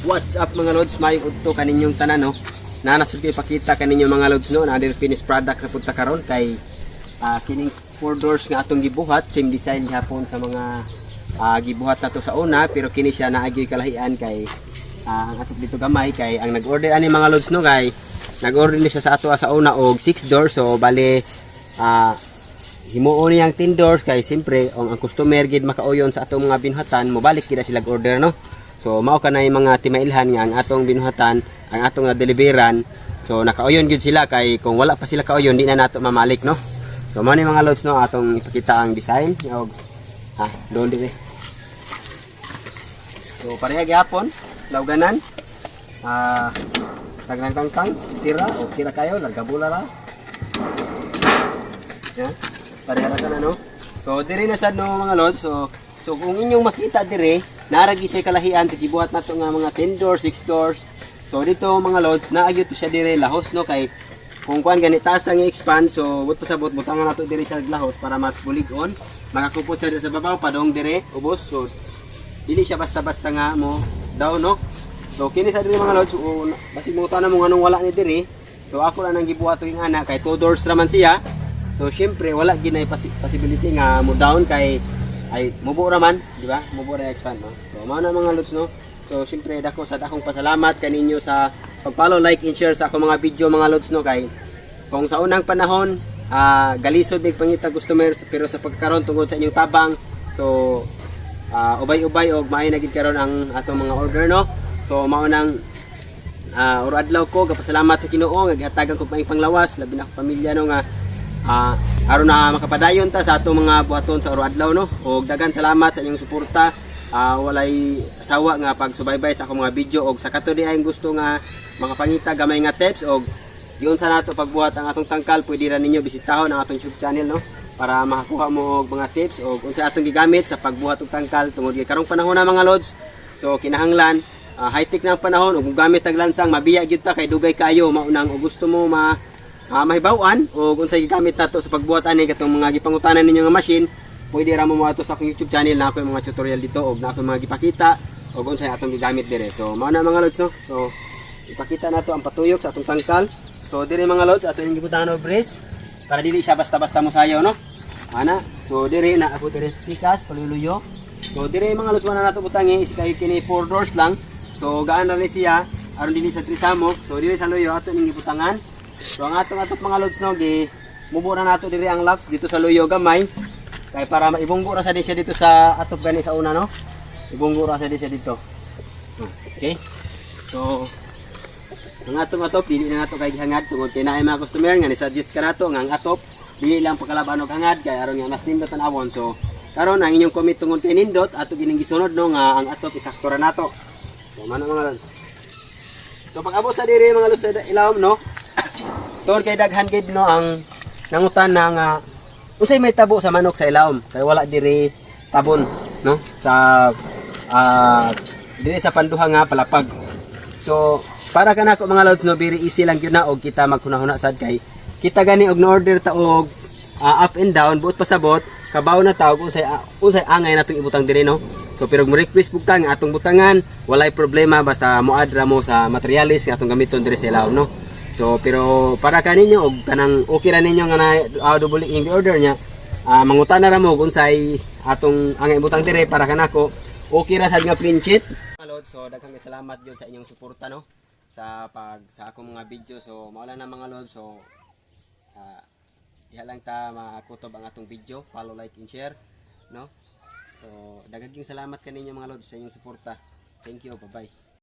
What's up mga lods, may udto kaninyong tanan no. Nanasud kay pakita kaninyong mga lods no, na finished product na punta karon kay kining 4 doors nga atong gibuhat, same design gihapon sa mga gibuhat nato sa una, pero kini siya naagi kalahian kay ang ato dito gamay kay ang nag-order ani mga lods no kay nag-order ni siya sa ato sa una og 6 doors, so bale himuon niyang 10 doors kay siyempre ang customer gid makauyon sa atong mga binuhatan mobalik gid sila order no. So mao kanay mga timailhan nga ang atong binuhatan, ang atong deliveran. So nakauyon gid sila kay kung wala pa sila kauyon di na nato mamalik no. So mao ni mga lods no atong ipakita ang design og doon dire. So pareha gyapon lawganan. Tangtang sira o kira kayo lagabula ra. Yan. Pareha ra kana no. So dire na sad no mga lods. So kung inyong makita dire, naragi say kalahian sa gibuhat nato nga mga 10 doors, 6 doors. So dito mga lods, naagyo to siya dire lahos no kay kung kuan gani taas lang i-expand, so but pasabot butangan nato dire sa lahos para mas bulig-on. Makakupot sa babaw padong dire ubos. So dili siya basta-basta nga mo daw no. So kini sa dire mga lods, basi mo tanan mo nganong wala ni dire. So ako lang nang gibuhat ing ana kay 2 doors raman siya. So syempre wala ginay possibility nga mo down kay ay mubo raman, di ba? Mubo ra expand no. So mao na mga lods no. So syempre dako sa akong pasalamat kaninyo sa pag-follow, like and share sa akong mga video mga lods no kay kung sa unang panahon galisod big pangita customers pero sa pagkaron tungod sa inyong tabang so ubay-ubay og maay na gid karon ang atong mga order no. So mao nang oro adlaw ko gapasalamat sa Ginoo nga gihatagan ko maayong panglawas labi na pamilya no nga aron na makapadayon ta sa atong mga buhaton sa oro adlaw no. Og daghang salamat sa inyong suporta. Walay asawa nga pagsubaybay sa akong mga video og sa kato di ay gusto nga makapangita gamay nga tips og diyon sa nato pagbuhat ang atong tangkal, pwede ra ninyo bisitahon ang atong YouTube channel no para makakuha mo og mga tips og unsa atong gigamit sa pagbuhat og tangkal tungod kay karong panahon na mga lods. So kinahanglan high tech na ang panahon og gamit tag lansang mabiya gyud ta kay dugay kayo maunang og gusto mo mahibaw-an o kung sa gigamit nato sa pagbuhat ani katong mga gipangutanan ninyo nga machine, pwede ra mo ato sa akong YouTube channel na ako yung mga tutorial dito og na ako mga gipakita og kung sa atong gigamit dire. So mao na mga lods no. So ipakita nato ang patuyok sa atong tangkal. So dire mga lods ato yung gibutahan og brace para dili siya basta-basta mo sayaw no. Ana. So dire na ako dire tikas paluluyo. So dire mga lods na nato butangi isikay kini 4 doors lang. So gaan ra ni siya aron dili sa trisamo. So dire sa luyo ato ning gibutangan. So ang atong mga lods no gi mubura nato diri ang laps dito sa luyo gamay kay para maibunggo ra sa siya dito sa atop gani sa una no. Ibunggo ra sa siya dito. Okay? So ang atong atop dili na nato kay gihangad tungod kay naay mga customer nga ni suggest ka nato nga ang atop dili lang pagkalaban og hangad kay aron nga mas nindot ang awon. So karon ang inyong comment tungod kay nindot ato gining gisunod no nga ang atop isakto ra nato. So mano mga lods. So pag abot sa diri mga lods sa ilawom no. Tungod kay daghan gid no ang nangutan na nga unsay may tabo sa manok sa ilawom kay wala diri tabon no sa diri sa panduha nga palapag. So para kanako mga lods no very easy lang gyud na og kita maghunahuna sad kay kita gani og na-order ta og up and down buot pasabot kabaw na tawag unsay angay natong ibutang diri no. So pero mo request butang atong butangan walay problema basta moad ra mo sa materialis nga atong gamiton diri sa ilawom no. So pero para kaninyo og kanang okay ra ninyo nga na double in the order nya mangutana ra mo kung say atong angay butang dire para kanako okay ra sad nga print sheet. So daghang salamat gyud sa inyong suporta no sa akong mga video. So mao lang na mga lods. So diha lang ta makutob ang atong video, follow, like and share no. So daghang salamat kaninyo mga lods sa inyong suporta. Thank you, bye bye.